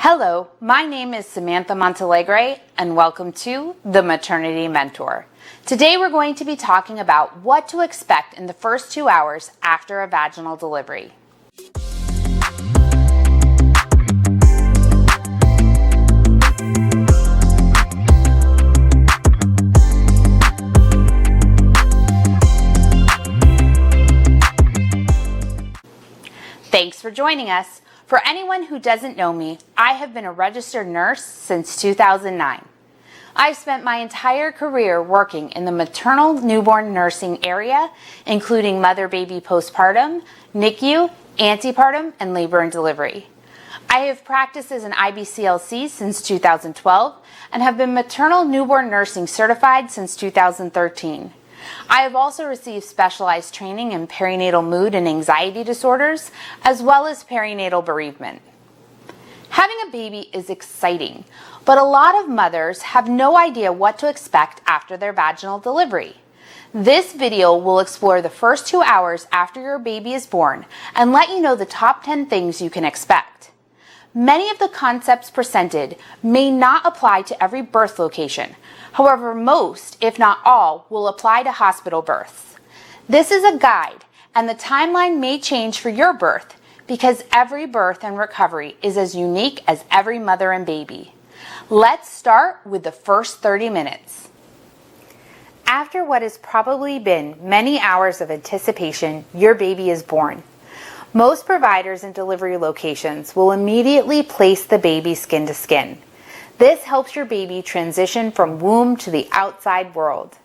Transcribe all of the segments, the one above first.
Hello, my name is Samantha Montalegre and welcome to The Maternity Mentor. Today we're going to be talking about what to expect in the first 2 hours after a vaginal delivery. Thanks for joining us. For anyone who doesn't know me, I have been a registered nurse since 2009. I've spent my entire career working in the maternal newborn nursing area, including mother-baby postpartum, NICU, antepartum, and labor and delivery. I have practiced as an IBCLC since 2012 and have been maternal newborn nursing certified since 2013. I have also received specialized training in perinatal mood and anxiety disorders, as well as perinatal bereavement. Having a baby is exciting, but a lot of mothers have no idea what to expect after their vaginal delivery. This video will explore the first 2 hours after your baby is born and let you know the top 10 things you can expect. Many of the concepts presented may not apply to every birth location. However, most, if not all, will apply to hospital births. This is a guide, and the timeline may change for your birth because every birth and recovery is as unique as every mother and baby. Let's start with the first 30 minutes. After what has probably been many hours of anticipation, your baby is born. Most providers and delivery locations will immediately place the baby skin to skin. This helps your baby transition from womb to the outside world.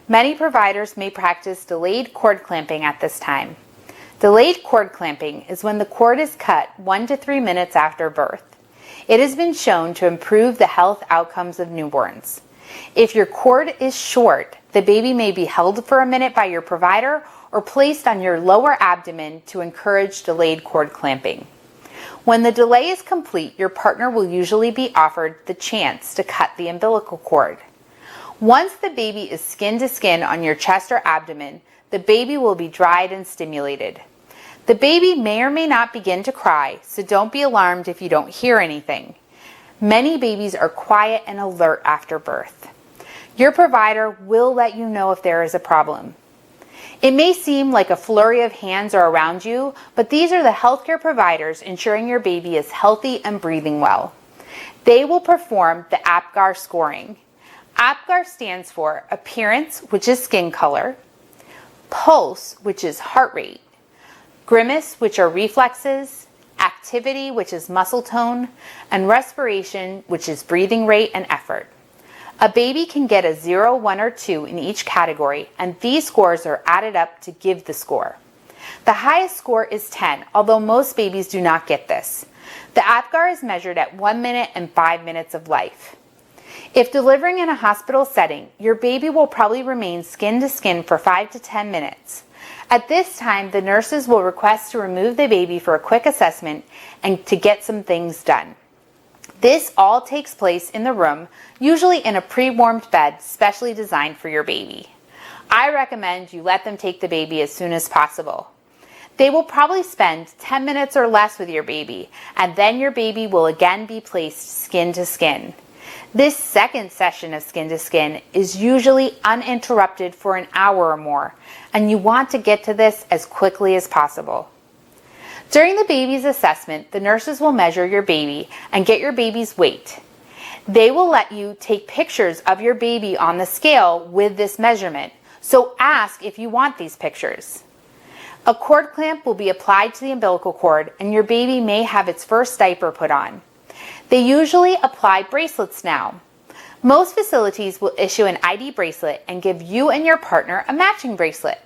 Many providers may practice delayed cord clamping at this time. Delayed cord clamping is when the cord is cut 1 to 3 minutes after birth. It has been shown to improve the health outcomes of newborns. If your cord is short, the baby may be held for a minute by your provider or placed on your lower abdomen to encourage delayed cord clamping. When the delay is complete, your partner will usually be offered the chance to cut the umbilical cord. Once the baby is skin to skin on your chest or abdomen, the baby will be dried and stimulated. The baby may or may not begin to cry, so don't be alarmed if you don't hear anything. Many babies are quiet and alert after birth. Your provider will let you know if there is a problem. It may seem like a flurry of hands are around you, but these are the healthcare providers ensuring your baby is healthy and breathing well. They will perform the APGAR scoring. APGAR stands for appearance, which is skin color, pulse, which is heart rate, grimace, which are reflexes, activity, which is muscle tone, and respiration, which is breathing rate and effort. A baby can get a 0, 1, or 2 in each category, and these scores are added up to give the score. The highest score is 10, although most babies do not get this. The APGAR is measured at 1 minute and 5 minutes of life. If delivering in a hospital setting, your baby will probably remain skin to skin for 5 to 10 minutes. At this time, the nurses will request to remove the baby for a quick assessment and to get some things done. This all takes place in the room, usually in a pre-warmed bed specially designed for your baby. I recommend you let them take the baby as soon as possible. They will probably spend 10 minutes or less with your baby, and then your baby will again be placed skin to skin. This second session of skin to skin is usually uninterrupted for an hour or more, and you want to get to this as quickly as possible. During the baby's assessment, the nurses will measure your baby and get your baby's weight. They will let you take pictures of your baby on the scale with this measurement, so ask if you want these pictures. A cord clamp will be applied to the umbilical cord and your baby may have its first diaper put on. They usually apply bracelets now. Most facilities will issue an ID bracelet and give you and your partner a matching bracelet.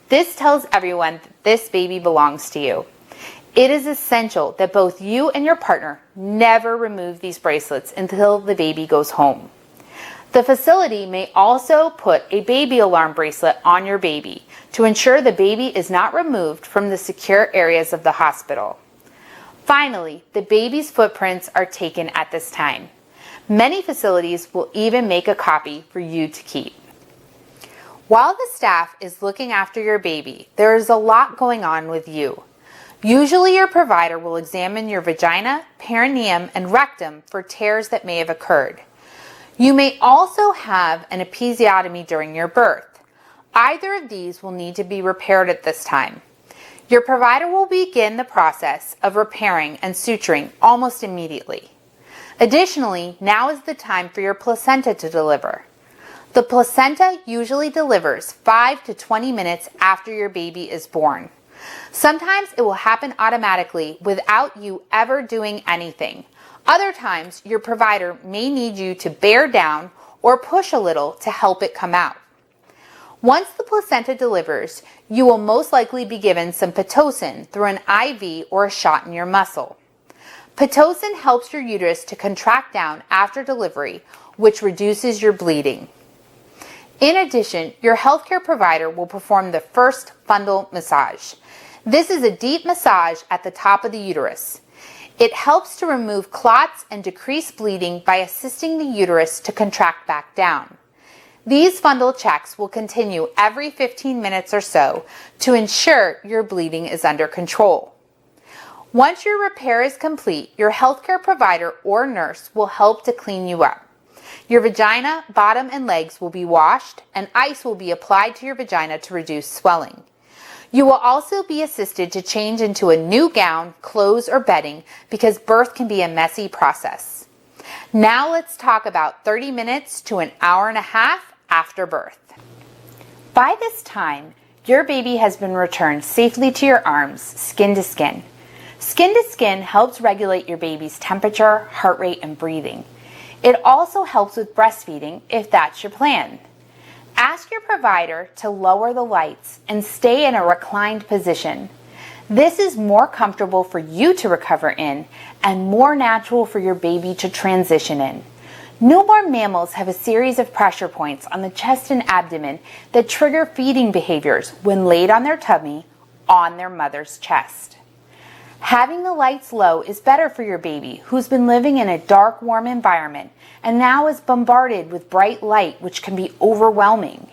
This tells everyone that this baby belongs to you. It is essential that both you and your partner never remove these bracelets until the baby goes home. The facility may also put a baby alarm bracelet on your baby to ensure the baby is not removed from the secure areas of the hospital. Finally, the baby's footprints are taken at this time. Many facilities will even make a copy for you to keep. While the staff is looking after your baby, there is a lot going on with you. Usually your provider will examine your vagina, perineum, and rectum for tears that may have occurred. You may also have an episiotomy during your birth. Either of these will need to be repaired at this time. Your provider will begin the process of repairing and suturing almost immediately. Additionally, now is the time for your placenta to deliver. The placenta usually delivers 5 to 20 minutes after your baby is born. Sometimes it will happen automatically without you ever doing anything. Other times, your provider may need you to bear down or push a little to help it come out. Once the placenta delivers, you will most likely be given some Pitocin through an IV or a shot in your muscle. Pitocin helps your uterus to contract down after delivery, which reduces your bleeding. In addition, your healthcare provider will perform the first fundal massage. This is a deep massage at the top of the uterus. It helps to remove clots and decrease bleeding by assisting the uterus to contract back down. These fundal checks will continue every 15 minutes or so to ensure your bleeding is under control. Once your repair is complete, your healthcare provider or nurse will help to clean you up. Your vagina, bottom, and legs will be washed, and ice will be applied to your vagina to reduce swelling. You will also be assisted to change into a new gown, clothes, or bedding because birth can be a messy process. Now let's talk about 30 minutes to an hour and a half after birth. By this time, your baby has been returned safely to your arms, skin to skin. Skin to skin helps regulate your baby's temperature, heart rate, and breathing. It also helps with breastfeeding if that's your plan. Ask your provider to lower the lights and stay in a reclined position. This is more comfortable for you to recover in and more natural for your baby to transition in. Newborn mammals have a series of pressure points on the chest and abdomen that trigger feeding behaviors when laid on their tummy on their mother's chest. Having the lights low is better for your baby who's been living in a dark, warm environment and now is bombarded with bright light, which can be overwhelming.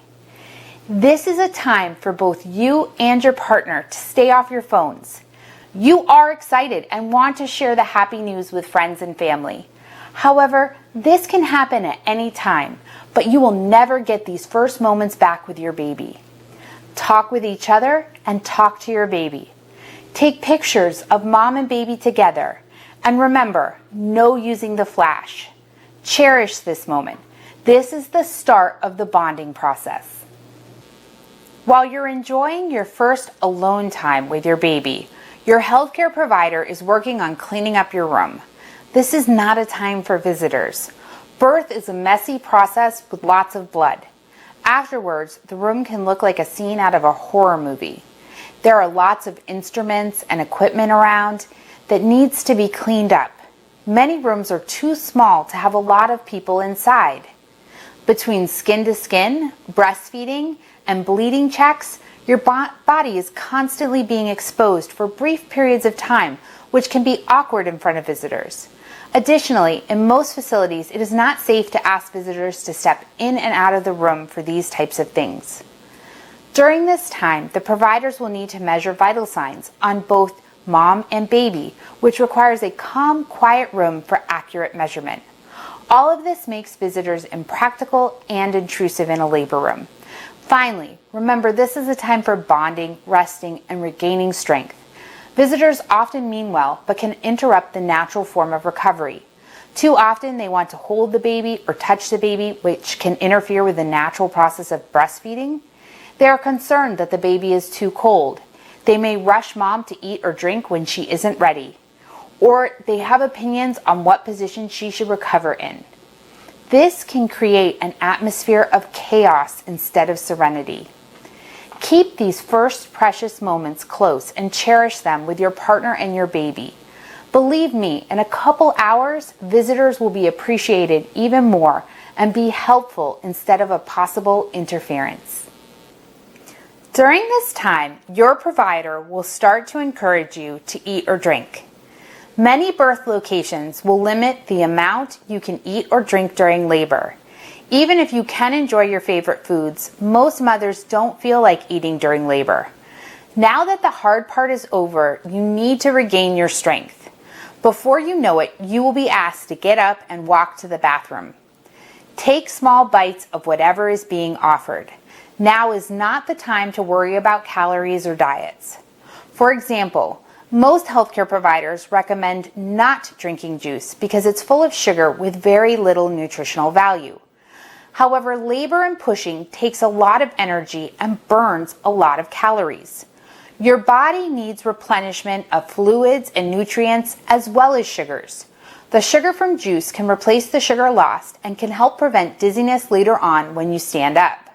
This is a time for both you and your partner to stay off your phones. You are excited and want to share the happy news with friends and family. However, this can happen at any time, but you will never get these first moments back with your baby. Talk with each other and talk to your baby. Take pictures of mom and baby together. And remember, no using the flash. Cherish this moment. This is the start of the bonding process. While you're enjoying your first alone time with your baby, your healthcare provider is working on cleaning up your room. This is not a time for visitors. Birth is a messy process with lots of blood. Afterwards, the room can look like a scene out of a horror movie. There are lots of instruments and equipment around that needs to be cleaned up. Many rooms are too small to have a lot of people inside. Between skin to skin, breastfeeding, and bleeding checks, your body is constantly being exposed for brief periods of time, which can be awkward in front of visitors. Additionally, in most facilities, it is not safe to ask visitors to step in and out of the room for these types of things. During this time, the providers will need to measure vital signs on both mom and baby, which requires a calm, quiet room for accurate measurement. All of this makes visitors impractical and intrusive in a labor room. Finally, remember this is a time for bonding, resting, and regaining strength. Visitors often mean well, but can interrupt the natural form of recovery. Too often, they want to hold the baby or touch the baby, which can interfere with the natural process of breastfeeding. They are concerned that the baby is too cold. They may rush mom to eat or drink when she isn't ready. Or they have opinions on what position she should recover in. This can create an atmosphere of chaos instead of serenity. Keep these first precious moments close and cherish them with your partner and your baby. Believe me, in a couple hours, visitors will be appreciated even more and be helpful instead of a possible interference. During this time, your provider will start to encourage you to eat or drink. Many birth locations will limit the amount you can eat or drink during labor. Even if you can enjoy your favorite foods, most mothers don't feel like eating during labor. Now that the hard part is over, you need to regain your strength. Before you know it, you will be asked to get up and walk to the bathroom. Take small bites of whatever is being offered. Now is not the time to worry about calories or diets. For example, most healthcare providers recommend not drinking juice because it's full of sugar with very little nutritional value. However, labor and pushing takes a lot of energy and burns a lot of calories. Your body needs replenishment of fluids and nutrients as well as sugars. The sugar from juice can replace the sugar lost and can help prevent dizziness later on when you stand up.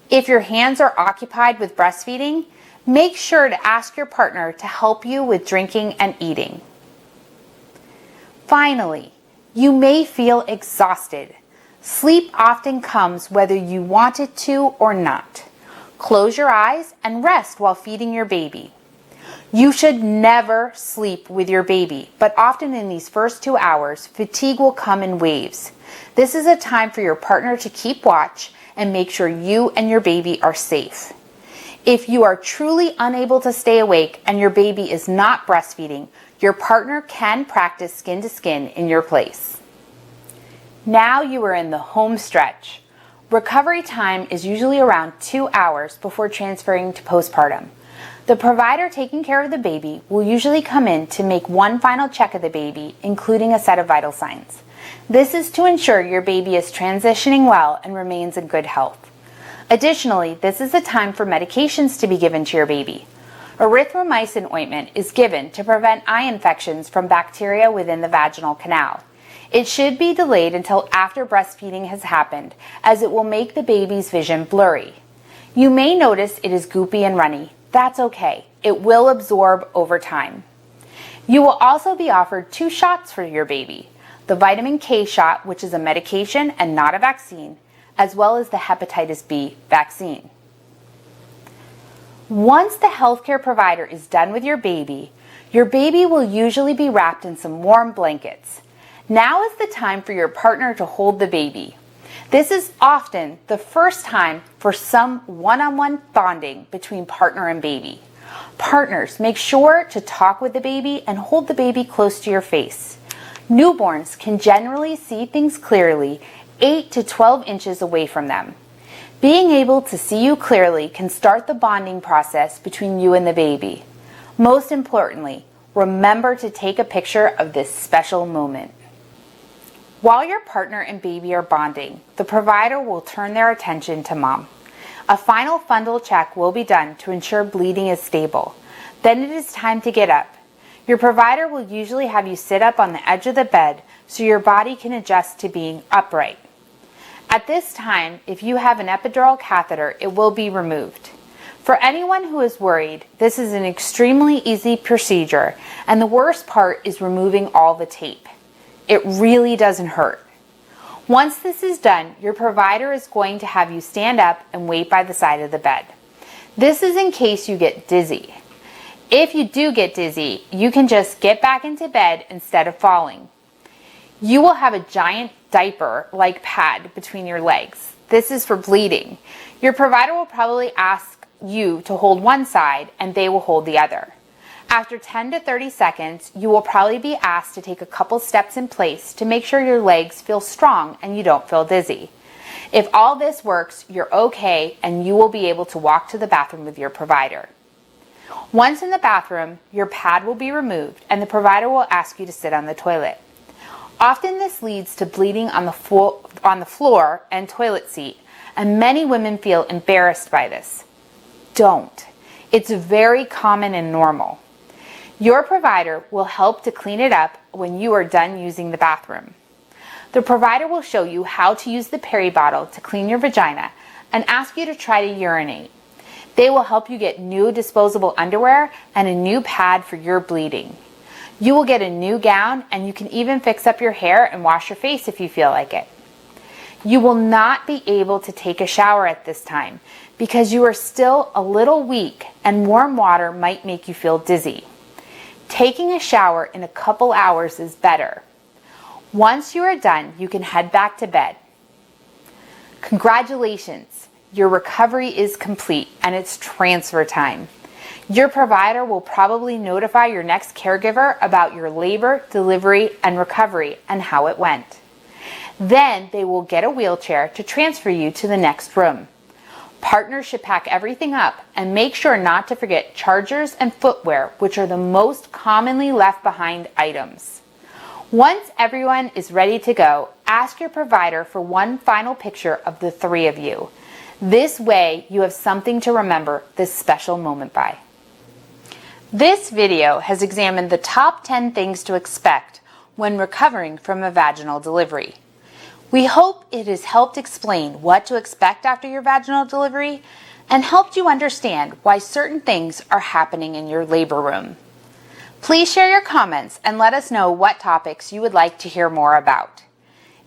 If your hands are occupied with breastfeeding, make sure to ask your partner to help you with drinking and eating. Finally, you may feel exhausted. Sleep often comes whether you want it to or not. Close your eyes and rest while feeding your baby. You should never sleep with your baby, but often in these first 2 hours, fatigue will come in waves. This is a time for your partner to keep watch and make sure you and your baby are safe. If you are truly unable to stay awake and your baby is not breastfeeding, your partner can practice skin to skin in your place. Now you are in the home stretch. Recovery time is usually around 2 hours before transferring to postpartum. The provider taking care of the baby will usually come in to make one final check of the baby, including a set of vital signs. This is to ensure your baby is transitioning well and remains in good health. Additionally, this is the time for medications to be given to your baby. Erythromycin ointment is given to prevent eye infections from bacteria within the vaginal canal. It should be delayed until after breastfeeding has happened, as it will make the baby's vision blurry. You may notice it is goopy and runny. That's okay. It will absorb over time. You will also be offered 2 shots for your baby. The vitamin K shot, which is a medication and not a vaccine, as well as the hepatitis B vaccine. Once the healthcare provider is done with your baby will usually be wrapped in some warm blankets. Now is the time for your partner to hold the baby. This is often the first time for some one-on-one bonding between partner and baby. Partners, make sure to talk with the baby and hold the baby close to your face. Newborns can generally see things clearly 8 to 12 inches away from them. Being able to see you clearly can start the bonding process between you and the baby. Most importantly, remember to take a picture of this special moment. While your partner and baby are bonding, the provider will turn their attention to mom. A final fundal check will be done to ensure bleeding is stable. Then it is time to get up. Your provider will usually have you sit up on the edge of the bed so your body can adjust to being upright. At this time, if you have an epidural catheter, it will be removed. For anyone who is worried, this is an extremely easy procedure, and the worst part is removing all the tape. It really doesn't hurt. Once this is done, your provider is going to have you stand up and wait by the side of the bed. This is in case you get dizzy. If you do get dizzy, you can just get back into bed instead of falling. You will have a giant diaper-like pad between your legs. This is for bleeding. Your provider will probably ask you to hold one side and they will hold the other. After 10 to 30 seconds, you will probably be asked to take a couple steps in place to make sure your legs feel strong and you don't feel dizzy. If all this works, you're okay and you will be able to walk to the bathroom with your provider. Once in the bathroom, your pad will be removed and the provider will ask you to sit on the toilet. Often this leads to bleeding on the floor and toilet seat, and many women feel embarrassed by this. Don't. It's very common and normal. Your provider will help to clean it up when you are done using the bathroom. The provider will show you how to use the peri bottle to clean your vagina and ask you to try to urinate. They will help you get new disposable underwear and a new pad for your bleeding. You will get a new gown and you can even fix up your hair and wash your face if you feel like it. You will not be able to take a shower at this time because you are still a little weak and warm water might make you feel dizzy. Taking a shower in a couple hours is better. Once you are done, you can head back to bed. Congratulations! Your recovery is complete and it's transfer time. Your provider will probably notify your next caregiver about your labor, delivery, and recovery and how it went. Then they will get a wheelchair to transfer you to the next room. Partners should pack everything up and make sure not to forget chargers and footwear, which are the most commonly left behind items. Once everyone is ready to go, ask your provider for one final picture of the three of you. This way, you have something to remember this special moment by. This video has examined the top 10 things to expect when recovering from a vaginal delivery. We hope it has helped explain what to expect after your vaginal delivery and helped you understand why certain things are happening in your labor room. Please share your comments and let us know what topics you would like to hear more about.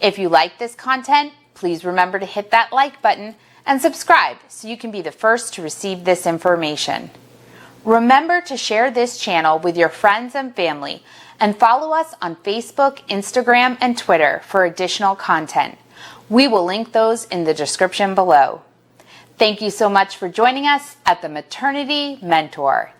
If you like this content, please remember to hit that like button and subscribe so you can be the first to receive this information. Remember to share this channel with your friends and family and follow us on Facebook, Instagram, and Twitter for additional content. We will link those in the description below. Thank you so much for joining us at the Maternity Mentor.